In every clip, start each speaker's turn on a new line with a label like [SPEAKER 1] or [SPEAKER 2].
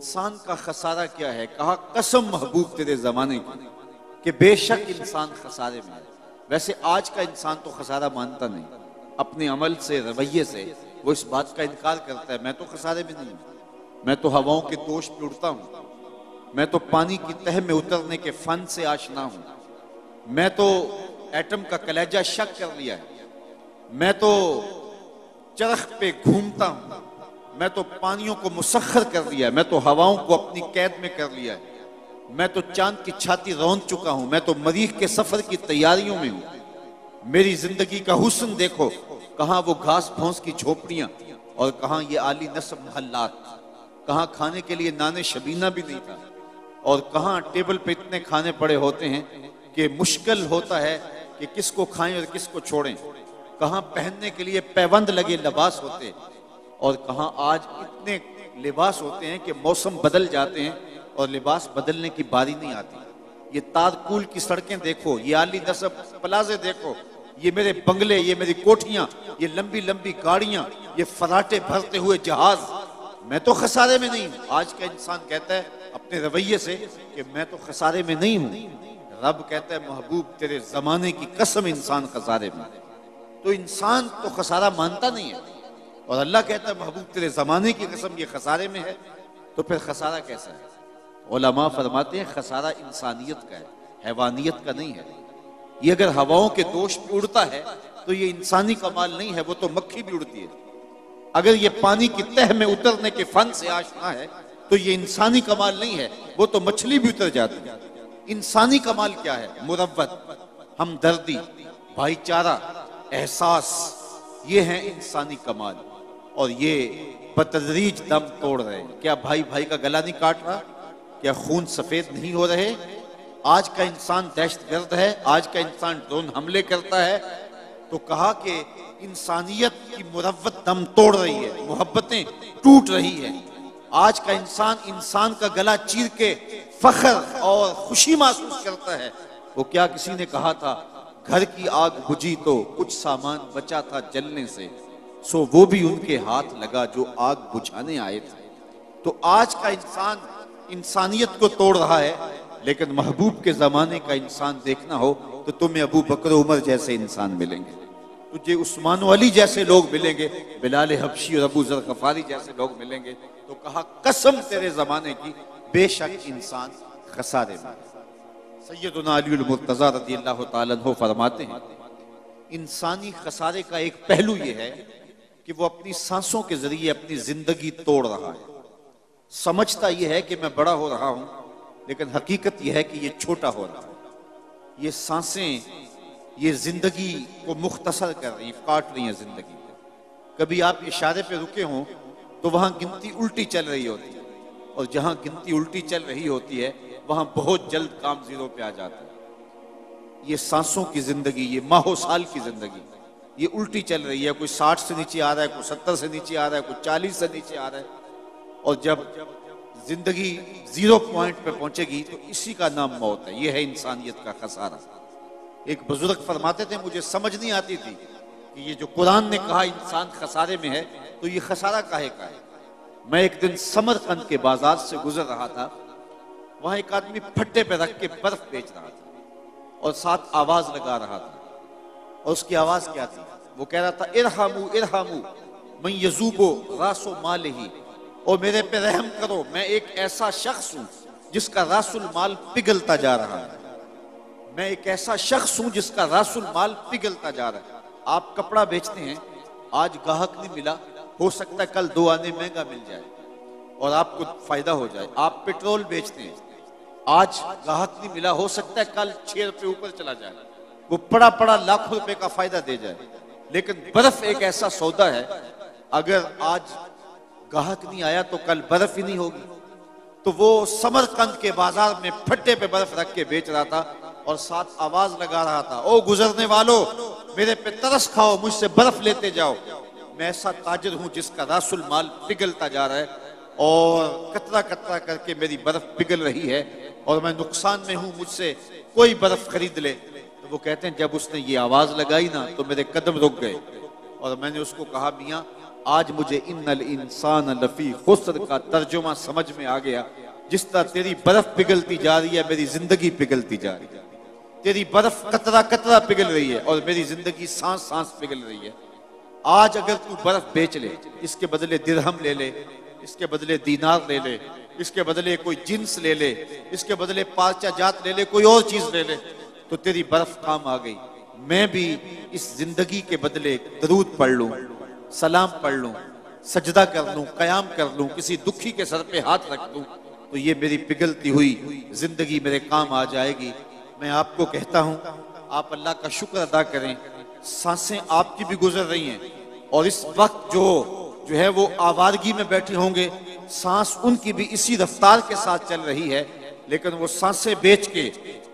[SPEAKER 1] इंसान का खसारा क्या है? कहा कसम महबूब तेरे जमाने की कि बेशक इंसान खसारे में है। वैसे आज का इंसान तो खसारा मानता नहीं, अपने अमल से, रवैये से वो इस बात का इनकार करता है मैं तो खसारे में नहीं हूं, मैं तो हवाओं के दोष पे उड़ता हूं, मैं तो पानी की तह में उतरने के फन से आशना हूं, मैं तो एटम का कलेजा शक कर लिया है, मैं तो चरख पे घूमता हूं, मैं तो पानियों को मुसख्खर कर लिया है, मैं तो हवाओं को अपनी कैद में कर लिया है, मैं तो चांद की छाती रौंद चुका हूं, मैं तो मरीख के सफर की तैयारियों में हूं। मेरी जिंदगी का हुस्न देखो, कहां वो घास भौंस की झोपड़ियां और कहां ये आली नस्ब महल्लात, कहां खाने के लिए नाने शबीना भी नहीं था और कहां टेबल पे इतने खाने पड़े होते हैं कि मुश्किल होता है कि किसको खाएं और किसको छोड़ें, कहां पहनने के लिए पैबंद लगे लिबास होते और कहां आज इतने लिबास होते हैं कि मौसम बदल जाते हैं और लिबास बदलने की बारी नहीं आती। ये तारकुल की सड़कें देखो, ये आली नस्ब प्लाजे देखो, ये मेरे बंगले, ये मेरी कोठियां, ये लंबी लंबी गाड़ियां, ये फराटे भरते हुए जहाज, मैं तो खसारे में नहीं हूं। आज का इंसान कहता है अपने रवैये से कि मैं तो खसारे में नहीं हूं। रब कहता है महबूब तेरे जमाने की कसम इंसान खसारे में। तो इंसान तो खसारा मानता नहीं है और अल्लाह कहता है महबूब तेरे जमाने की कसम ये खसारे में है, तो फिर खसारा कैसा है? उलमा फरमाते हैं खसारा इंसानियत का है, हैवानियत का नहीं है। ये अगर हवाओं के दोष पे उड़ता है तो ये इंसानी कमाल नहीं है, वो तो मक्खी भी उड़ती है। अगर ये पानी की तह में उतरने के फन से आशना है तो ये इंसानी कमाल नहीं है, वो तो मछली भी उतर जाती है। इंसानी कमाल क्या है? मुरव्वत, हमदर्दी, भाईचारा, एहसास, ये है इंसानी कमाल और ये बतदरीज दम तोड़ रहे हैं। क्या भाई भाई का गला नहीं काट रहा? क्या खून सफेद नहीं हो रहे? आज का इंसान दहशतगर्द है, आज का इंसान ड्रोन हमले करता है, तो कहा कि इंसानियत की मुरव्वत दम तोड़ रही है, मोहब्बतें टूट रही है। आज का इंसान का गला चीर के फख्र और खुशी महसूस करता है। वो क्या किसी ने कहा था, घर की आग बुझी तो कुछ सामान बचा था जलने से, सो वो भी उनके हाथ लगा जो आग बुझाने आए थे। तो आज का इंसान इंसानियत को तोड़ रहा है, लेकिन महबूब के जमाने का इंसान देखना हो तो तुम्हें अबू बकर उमर जैसे इंसान मिलेंगे, तुझे उस्मान अली जैसे लोग मिलेंगे, बिलाल हबशी और अबू जर गफारी जैसे लोग मिलेंगे। तो कहा कसम तेरे जमाने की बेशक इंसान खसारे में। सैयदुना अली मुर्तजा रज़ियल्लाहु ताला अन्हु फरमाते हैं इंसानी खसारे का एक पहलू यह है कि वो अपनी सांसों के जरिए अपनी जिंदगी तोड़ रहा है। समझता यह है कि मैं बड़ा हो रहा हूं, लेकिन हकीकत यह है कि ये छोटा हो रहा है। ये सांसें ये जिंदगी को मुख्तसर कर रही, काट रही है जिंदगी को। कभी आप इशारे पे रुके हों तो वहां गिनती उल्टी चल रही होती है और जहां गिनती उल्टी चल रही होती है वहां बहुत जल्द काम जीरो पे आ जाता है। ये सांसों की जिंदगी, ये माहो साल की जिंदगी, ये उल्टी चल रही है। कोई 60 से नीचे आ रहा है, कोई 70 से नीचे आ रहा है, कोई 40 से नीचे आ रहा है। और जब जिंदगी जीरो पॉइंट पे पहुंचेगी तो इसी का नाम मौत है। यह है इंसानियत का खसारा। एक बुजुर्ग फरमाते थे मुझे समझ नहीं आती थी कि ये जो कुरान ने कहा इंसान खसारे में है तो ये खसारा काहे का है। मैं एक दिन समरकंद के बाजार से गुजर रहा था, वहां एक आदमी फट्टे पे रख के बर्फ बेच रहा था और साथ आवाज लगा रहा था। और उसकी आवाज क्या थी? वो कह रहा था इरहामू इरहामू मैं यजूबो रासो माल ही, और मेरे पे रहम करो, मैं एक ऐसा शख्स हूं जिसका रासुल माल पिघलता जा रहा है। मैं एक ऐसा शख्स हूं जिसका रासुल माल पिघलता जा रहा है। आप कपड़ा बेचते हैं, आज ग्राहक नहीं मिला, हो सकता है कल 2 आने महंगा मिल जाए और आपको फायदा हो जाए। आप पेट्रोल बेचते हैं, आज ग्राहक नहीं मिला, हो सकता है कल 6 रुपए ऊपर चला जाए, वो पड़ा पड़ा लाखों रुपए का फायदा दे जाए। लेकिन बर्फ एक ऐसा सौदा है, अगर आज ग्राहक नहीं आया तो कल बर्फ ही नहीं होगी। तो वो समरकंद के बाजार में फट्टे पे बर्फ रख के बेच रहा था और साथ आवाज लगा रहा था, ओ गुजरने वालों मेरे पे तरस खाओ, मुझसे बर्फ लेते जाओ। मैं ऐसा ताजिर हूं जिसका रासुल माल पिघलता जा रहा है और कतरा कतरा करके मेरी बर्फ पिघल रही है और मैं नुकसान में हूं, मुझसे कोई बर्फ खरीद ले। तो वो कहते हैं जब उसने ये आवाज लगाई ना तो मेरे कदम रुक गए और मैंने उसको कहा मियां आज मुझे इन्नल इंसान लफी खुस्र का तर्जुमा समझ में आ गया। जिस तरह तेरी बर्फ पिघलती जा रही है, मेरी जिंदगी पिघलती जा रही है। तेरी बर्फ कतरा कतरा पिघल रही है और मेरी जिंदगी सांस सांस पिघल रही है। आज अगर तू बर्फ बेच ले, इसके बदले दिरहम ले ले, इसके बदले दीनार ले ले, इसके बदले कोई जिन्स ले ले, इसके बदले पार्चा जात ले ले, कोई और चीज ले ले, तो तेरी बर्फ काम आ गई। मैं भी इस जिंदगी के बदले दरूद पढ़ लूं, सलाम पढ़ लूं, सजदा कर लूं, कयाम कर लूं, किसी दुखी के सर पे हाथ रख दूं, तो ये मेरी पिघलती हुई जिंदगी मेरे काम आ जाएगी। मैं आपको कहता हूं, आप अल्लाह का शुक्र अदा करें, सांसें आपकी भी गुजर रही हैं और इस वक्त जो है वो आवारगी में बैठे होंगे, सांस उनकी भी इसी रफ्तार के साथ चल रही है, लेकिन वो सांसें बेच के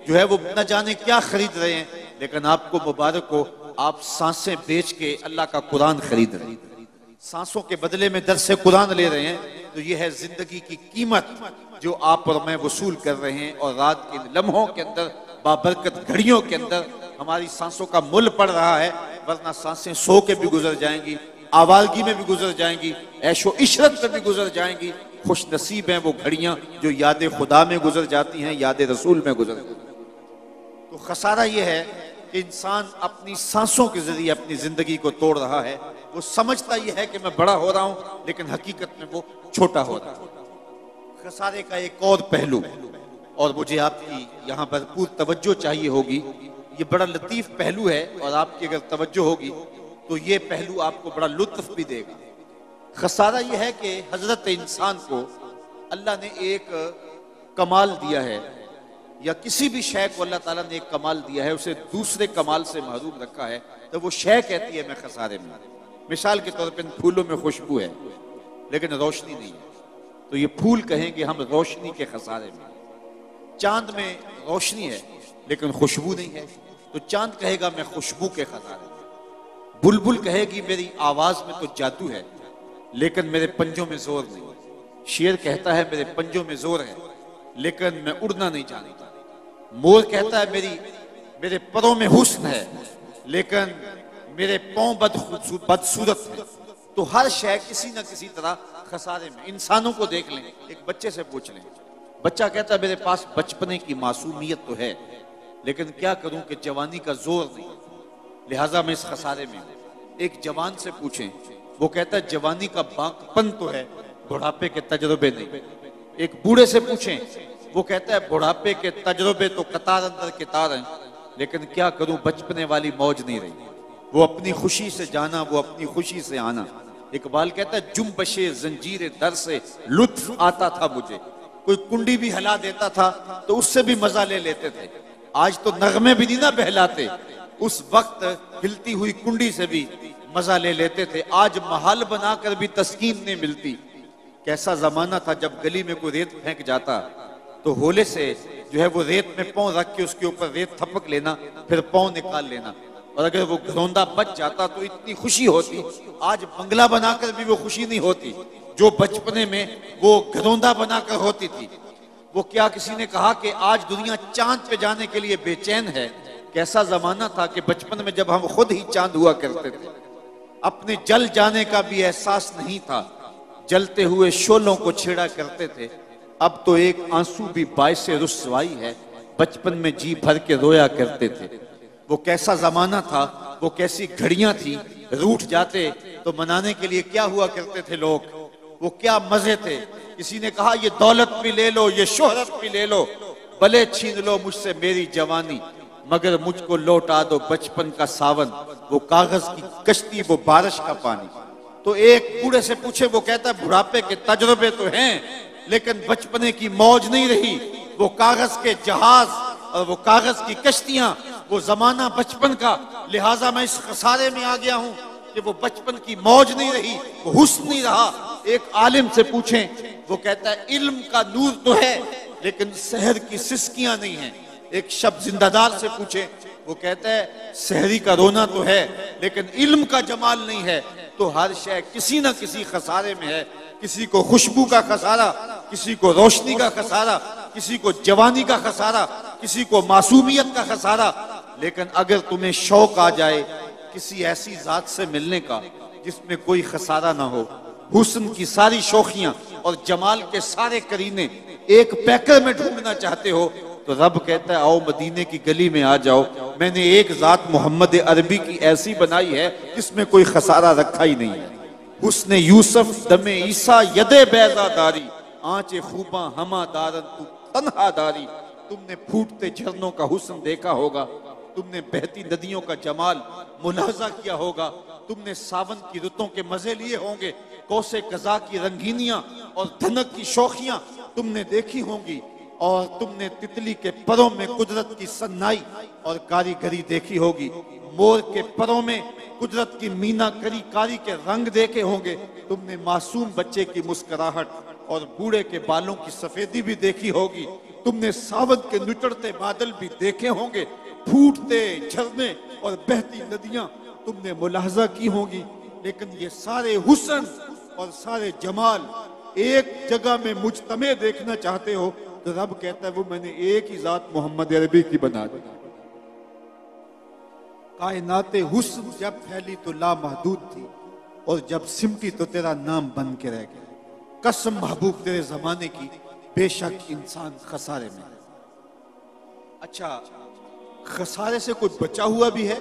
[SPEAKER 1] जो है वो न जाने क्या खरीद रहे हैं। लेकिन आपको मुबारक हो, आप सांसें बेच के अल्लाह का कुरान खरीद रहे हैं, सांसों के बदले में दर्स कुरान ले रहे हैं। तो ये है जिंदगी की कीमत जो आप और मैं वसूल कर रहे हैं। और रात के लम्हों के अंदर, बाबरकत घड़ियों के अंदर हमारी सांसों का मूल्य पड़ रहा है, वरना सांसें सो के भी गुजर जाएंगी, आवारगी में भी गुजर जाएंगी, ऐशो इशरत में भी गुजर जाएंगी। खुश नसीब हैं वो घड़ियां जो याद खुदा में गुजर जाती हैं, याद रसूल में गुजर जाती हैं। तो खसारा ये है कि इंसान अपनी सांसों के जरिए अपनी जिंदगी को तोड़ रहा है। वो समझता ये है कि मैं बड़ा हो रहा हूं, लेकिन हकीकत में वो छोटा हो रहा है। खसारे का एक और पहलू, और मुझे आपकी यहाँ भरपूर तवज्जो चाहिए होगी, ये बड़ा लतीफ पहलू है और आपकी अगर तवज्जो होगी तो ये पहलू आपको बड़ा लुत्फ भी देगा। खसारा ये है कि हजरत इंसान को अल्लाह ने एक कमाल दिया है, या किसी भी शय को अल्लाह ताला ने एक कमाल दिया है, उसे दूसरे कमाल से महरूम रखा है, तो वो शय कहती है मैं खसारे में। मिसाल के तौर पर इन फूलों में खुशबू है लेकिन रोशनी नहीं है, तो ये फूल कहेंगे हम रोशनी के खसारे में। चांद में रोशनी है लेकिन खुशबू नहीं है, तो चांद कहेगा मैं खुशबू के खसारे में। बुलबुल कहेगी मेरी आवाज में तो जादू है लेकिन मेरे पंजों में जोर नहीं। शेर कहता है मेरे पंजों में जोर है लेकिन मैं उड़ना नहीं जानता। मोर कहता है मेरे परों में हुस्न है लेकिन मेरे पांव बदसूरत है। तो हर शय किसी न किसी तरह खसारे में। इंसानों को देख लें, एक बच्चे से पूछ लें, बच्चा कहता है मेरे पास बचपने की मासूमियत तो है लेकिन क्या करूं कि जवानी का जोर नहीं, लिहाजा मैं इस खसारे में हूं। एक जवान से पूछें, वो कहता है जवानी का बांकपन तो है, बुढ़ापे के तजुर्बे नहीं। एक बूढ़े से पूछें, वो कहता है बुढ़ापे के तजुर्बे तो कतार अंदर कतार हैं, लेकिन क्या करूं बचपने वाली मौज नहीं रही। वो अपनी खुशी से जाना, वो अपनी खुशी से आना। इकबाल कहता है जुम्बशे जंजीर दर से लुत्फ आता था मुझे, कोई कुंडी भी हिला देता था तो उससे भी मजा ले लेते थे। आज तो नगमे भी नहीं ना बहलाते, उस वक्त हिलती हुई कुंडी से भी मजा ले लेते थे। आज महल बनाकर भी तस्कीन नहीं मिलती। कैसा जमाना था जब गली में कोई रेत फेंक जाता तो होले से जो है वो रेत में पांव रख के उसके ऊपर रेत थपक लेना, फिर पांव निकाल लेना, और अगर वो घरौंदा बच जाता तो इतनी खुशी होती। आज बंगला बनाकर भी वो खुशी नहीं होती जो बचपने में वो घरौंदा बनाकर होती थी। वो क्या किसी ने कहा कि आज दुनिया चांद पे जाने के लिए बेचैन है। कैसा जमाना था कि बचपन में जब हम खुद ही चांद हुआ करते थे, अपने जल जाने का भी एहसास नहीं था, जलते हुए शोलों को छेड़ा करते थे। अब तो एक आंसू भी बाइसे रुसवाई है, बचपन में जी भर के रोया करते थे। वो कैसा जमाना था, वो कैसी घड़ियां थी। रूठ जाते तो मनाने के लिए क्या हुआ करते थे लोग, वो क्या मजे थे। किसी ने कहा ये दौलत भी ले लो, ये शोहरत भी ले लो, भले छीन लो मुझसे मेरी जवानी, मगर मुझको लौटा दो बचपन का सावन, वो कागज की कश्ती, वो बारिश का पानी। तो एक बूढ़े से पूछे, वो कहता है बुढ़ापे के तजुर्बे तो हैं लेकिन बचपने की मौज नहीं रही। वो कागज के जहाज और वो कागज की कश्तियां, वो जमाना बचपन का, लिहाजा मैं इस खसारे में आ गया हूं कि वो बचपन की मौज नहीं रही, वो हुस्न नहीं रहा। एक आलिम से पूछें, वो कहता है इल्म का नूर तो है लेकिन शहर की सिसकियां नहीं है। एक शब्द जिंदादार से पूछे, वो कहता है शहरी का रोना तो है लेकिन इल्म का जमाल नहीं है। तो हर शय किसी न किसी खसारे में है। किसी को खुशबू का खसारा, किसी को रोशनी का खसारा, किसी को जवानी का खसारा, किसी को मासूमियत का खसारा। लेकिन अगर तुम्हें शौक आ जाए किसी ऐसी जात से मिलने का जिसमें कोई खसारा ना हो, हुस्न की सारी शोखियां और जमाल के सारे करीने एक पैकर में ढूंढना चाहते हो तो रब कहता है आओ मदीने की गली में आ जाओ, मैंने एक जात मोहम्मद अरबी की ऐसी बनाई है जिसमें कोई खसारा रखा ही नहीं है। हुस्न यूसुफ दमे ईसा यदे बैजादारी, आंचे खूबा हमा दारन तू तन्हा दारी। तुमने फूटते झरनों का हुस्न देखा होगा, तुमने बहती नदियों का जमाल मुलाजा किया होगा, तुमने सावन की रुतों के मजे लिए होंगे, कौसे कजा की रंगीनियां और धनक की शौखियां तुमने देखी होंगी, और तुमने तितली के परों में कुदरत की सन्नाई और कारीगरी देखी होगी, मोर के परों में कुदरत की मीना करी कारी के रंग देखे होंगे, तुमने मासूम बच्चे की मुस्कुराहट और बूढ़े के बालों की सफेदी भी देखी होगी, तुमने सावन के निचड़ते बादल भी देखे होंगे, फूटते झरने और बहती नदियां तुमने मुलाहजा की होंगी। लेकिन ये सारे हुस्न और सारे जमाल एक जगह में मुजतमे देखना चाहते हो तो रब कहता है वो मैंने एक ही जात मोहम्मद अरबी की बना दी। कायनाते हुस्न जब फैली तो लामहदूद थी, और जब सिमटी तो तेरा नाम बन के रह गया। कसम महबूब तेरे जमाने की, बेशक इंसान खसारे में। अच्छा, खसारे से कोई बचा हुआ भी है?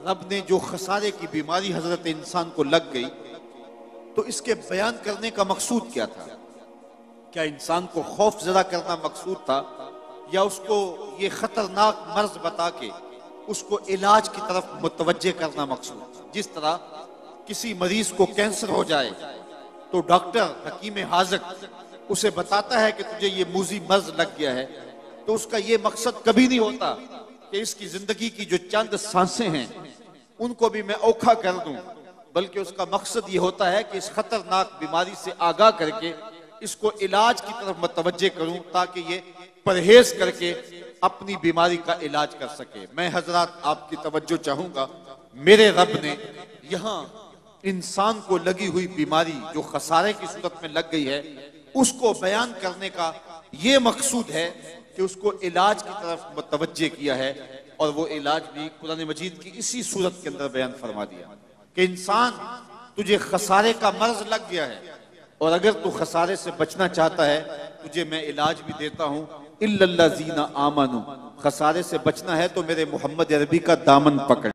[SPEAKER 1] रब ने जो खसारे की बीमारी हजरत इंसान को लग गई तो इसके बयान करने का मकसूद क्या था? क्या इंसान को खौफ जदा करना मकसूद था, या उसको ये खतरनाक मर्ज बता के उसको इलाज की तरफ मुतवज्जे करना मकसूद था? जिस तरह किसी मरीज को कैंसर हो जाए तो डॉक्टर हकीम हाज़िक उसे बताता है कि तुझे ये मूजी मर्ज लग गया है, तो उसका ये मकसद कभी नहीं होता कि इसकी जिंदगी की जो चंद सांसें हैं उनको भी मैं औखा कर दूं, बल्कि उसका मकसद ये होता है कि इस खतरनाक बीमारी से आगाह करके इसको इलाज की तरफ मुतवज्जे करूं ताकि ये परहेज करके अपनी बीमारी का इलाज कर सके। मैं हजरात आपकी तवज्जो चाहूंगा, मेरे रब ने यहाँ इंसान को लगी हुई बीमारी जो खसारे की सूरत में लग गई है उसको बयान करने का ये मकसूद है कि उसको इलाज की तरफ मुतवज्जे किया है, और वो इलाज भी कुरान मजीद की इसी सूरत के अंदर बयान फरमा दिया कि इंसान तुझे खसारे का मर्ज लग गया है, और अगर तू खसारे से बचना चाहता है तुझे मैं इलाज भी देता हूं। इल्लल्लाज़ीना आमनू, खसारे से बचना है तो मेरे मोहम्मद अरबी का दामन पकड़।